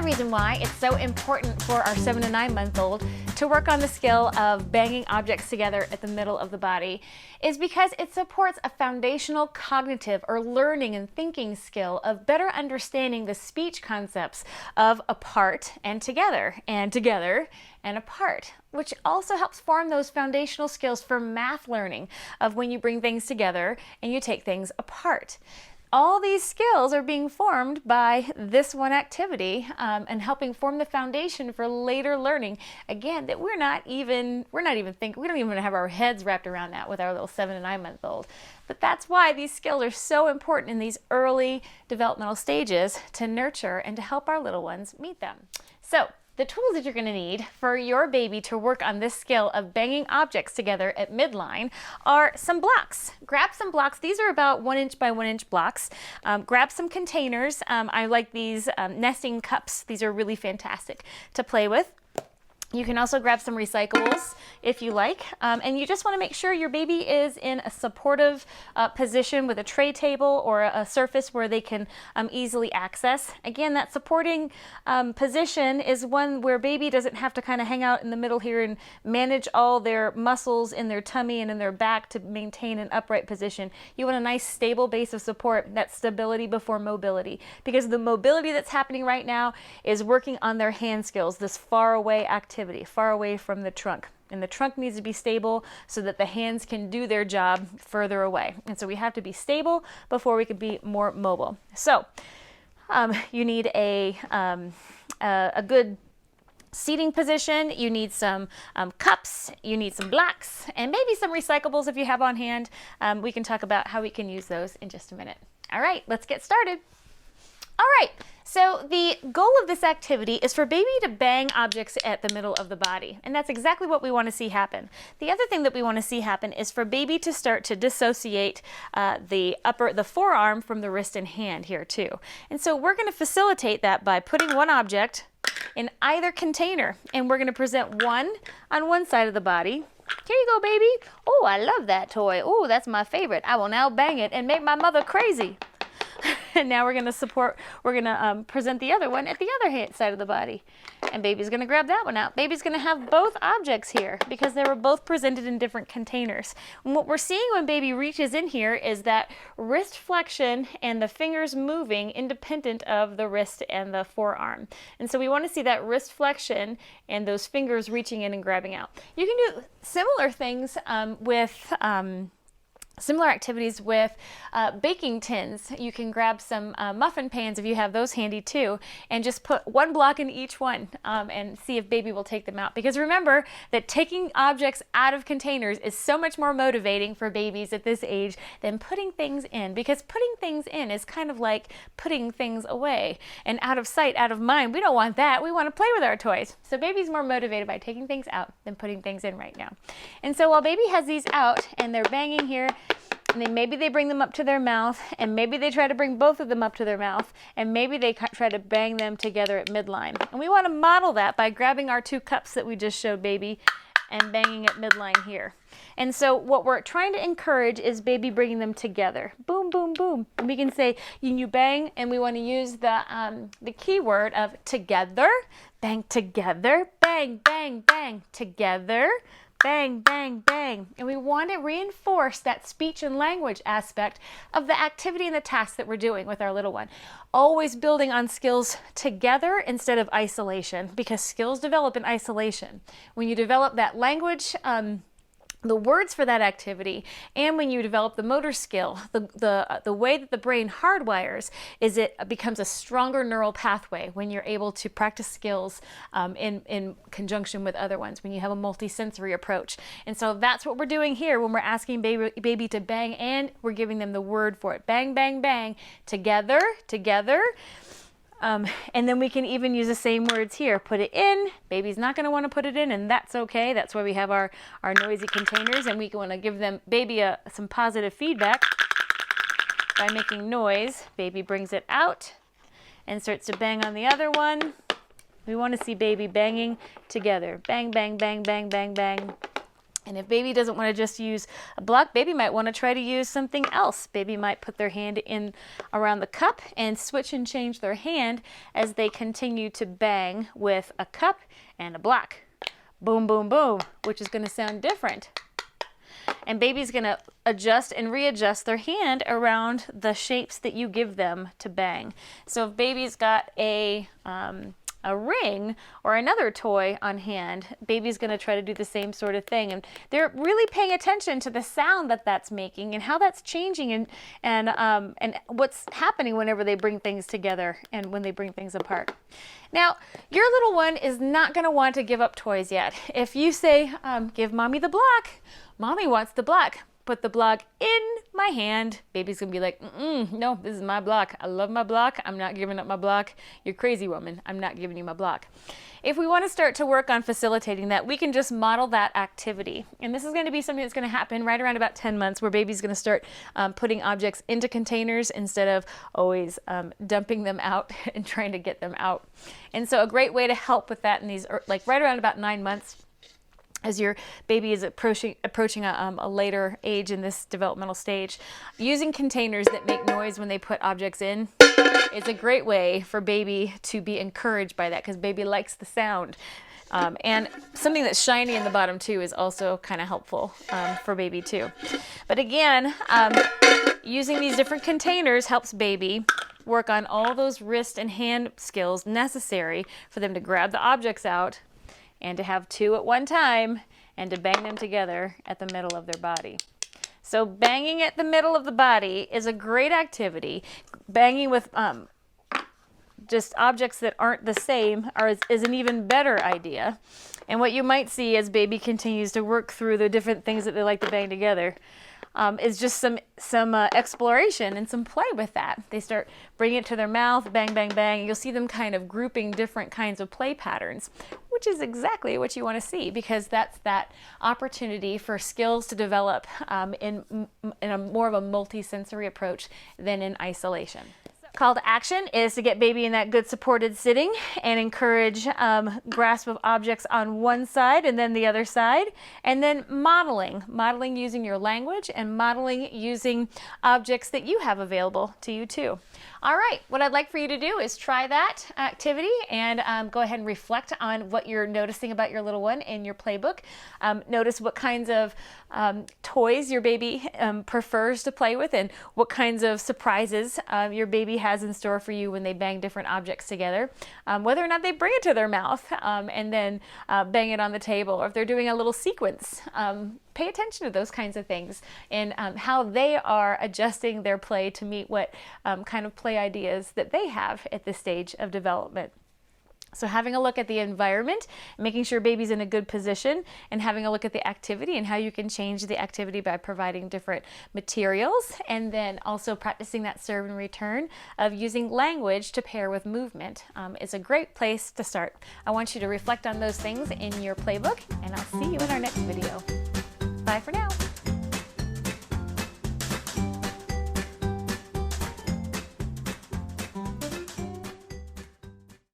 reason why it's so important for our 7 to 9 month old to work on the skill of banging objects together at the middle of the body is because it supports a foundational cognitive or learning and thinking skill of better understanding the speech concepts of apart and together and apart, which also helps form those foundational skills for math learning of when you bring things together and you take things apart. All these skills are being formed by this one activity and helping form the foundation for later learning. Again, that we don't even have our heads wrapped around that with our little 7 to 9 month old. But that's why these skills are so important in these early developmental stages to nurture and to help our little ones meet them. So, the tools that you're going to need for your baby to work on this skill of banging objects together at midline are some blocks. Grab some blocks. These are about 1 inch by 1 inch blocks. Grab some containers. I like these nesting cups. These are really fantastic to play with. You can also grab some recyclables if you like, and you just want to make sure your baby is in a supportive position with a tray table or a surface where they can easily access. Again, that supporting position is one where baby doesn't have to kind of hang out in the middle here and manage all their muscles in their tummy and in their back to maintain an upright position. You want a nice stable base of support, that stability before mobility, because the mobility that's happening right now is working on their hand skills, this far away activity, far away from the trunk. And the trunk needs to be stable so that the hands can do their job further away. And so we have to be stable before we can be more mobile. So you need a good seating position, you need some cups, you need some blocks, and maybe some recyclables if you have on hand. We can talk about how we can use those in just a minute. All right, let's get started. All right, so the goal of this activity is for baby to bang objects at the middle of the body, and that's exactly what we want to see happen. The other thing that we want to see happen is for baby to start to dissociate the forearm from the wrist and hand here too. And so we're going to facilitate that by putting one object in either container, and we're going to present one on one side of the body. Here you go, baby. Oh, I love that toy. Oh, that's my favorite. I will now bang it and make my mother crazy. And now we're going to present the other one at the other side of the body. And baby's going to grab that one out. Baby's going to have both objects here because they were both presented in different containers. And what we're seeing when baby reaches in here is that wrist flexion and the fingers moving independent of the wrist and the forearm. And so we want to see that wrist flexion and those fingers reaching in and grabbing out. You can do similar things similar activities with baking tins. You can grab some muffin pans if you have those handy too, and just put one block in each one and see if baby will take them out. Because remember that taking objects out of containers is so much more motivating for babies at this age than putting things in, because putting things in is kind of like putting things away and out of sight, out of mind. We don't want that. We want to play with our toys. So baby's more motivated by taking things out than putting things in right now. And so while baby has these out and they're banging here, and then maybe they bring them up to their mouth, and maybe they try to bring both of them up to their mouth, and maybe they try to bang them together at midline. And we want to model that by grabbing our two cups that we just showed baby and banging at midline here. And so what we're trying to encourage is baby bringing them together. Boom, boom, boom. And we can say, you bang, and we want to use the key word of together, bang together, bang, bang, bang, together, bang, bang, bang. And we want to reinforce that speech and language aspect of the activity and the task that we're doing with our little one. Always building on skills together instead of isolation, because skills develop in isolation. When you develop that language, the words for that activity, and when you develop the motor skill, the way that the brain hardwires is it becomes a stronger neural pathway when you're able to practice skills in conjunction with other ones, when you have a multisensory approach. And so that's what we're doing here when we're asking baby to bang, and we're giving them the word for it. Bang, bang, bang, together, together. And then we can even use the same words here. Put it in. Baby's not going to want to put it in, and that's okay. That's why we have our noisy containers, and we want to give them baby some positive feedback by making noise. Baby brings it out and starts to bang on the other one. We want to see baby banging together. Bang, bang, bang, bang, bang, bang. And if baby doesn't want to just use a block, baby might want to try to use something else. Baby might put their hand in around the cup and switch and change their hand as they continue to bang with a cup and a block. Boom, boom, boom, which is going to sound different. And baby's going to adjust and readjust their hand around the shapes that you give them to bang. So if baby's got a ring or another toy on hand, baby's going to try to do the same sort of thing. And they're really paying attention to the sound that that's making and how that's changing and what's happening whenever they bring things together and when they bring things apart. Now, your little one is not going to want to give up toys yet. If you say, give mommy the block, mommy wants the block. Put the block in my hand. Baby's gonna be like, no, this is my block. I love my block. I'm not giving up my block. You're crazy, woman. I'm not giving you my block. If we want to start to work on facilitating that, we can just model that activity. And this is going to be something that's going to happen right around about 10 months, where baby's going to start putting objects into containers instead of always dumping them out and trying to get them out. And so a great way to help with that in these, like right around about 9 months, as your baby is approaching a later age in this developmental stage, using containers that make noise when they put objects in is a great way for baby to be encouraged by that, because baby likes the sound. And something that's shiny in the bottom too is also kind of helpful for baby too. But again, using these different containers helps baby work on all those wrist and hand skills necessary for them to grab the objects out and to have two at one time, and to bang them together at the middle of their body. So banging at the middle of the body is a great activity. Banging with just objects that aren't the same is an even better idea. And what you might see as baby continues to work through the different things that they like to bang together is just some exploration and some play with that. They start bringing it to their mouth, bang, bang, bang. You'll see them kind of grouping different kinds of play patterns, which is exactly what you want to see, because that's that opportunity for skills to develop in a more of a multi-sensory approach than in isolation. Call to action is to get baby in that good supported sitting and encourage grasp of objects on one side and then the other side, and then modeling using your language and modeling using objects that you have available to you too. All right, what I'd like for you to do is try that activity and go ahead and reflect on what you're noticing about your little one in your playbook. Notice what kinds of toys your baby prefers to play with, and what kinds of surprises your baby has in store for you when they bang different objects together. Whether or not they bring it to their mouth and then bang it on the table, or if they're doing a little sequence. Pay attention to those kinds of things and how they are adjusting their play to meet what kind of play ideas that they have at this stage of development. So having a look at the environment, making sure baby's in a good position, and having a look at the activity and how you can change the activity by providing different materials, and then also practicing that serve and return of using language to pair with movement is a great place to start. I want you to reflect on those things in your playbook, and I'll see you in our next video. Bye for now.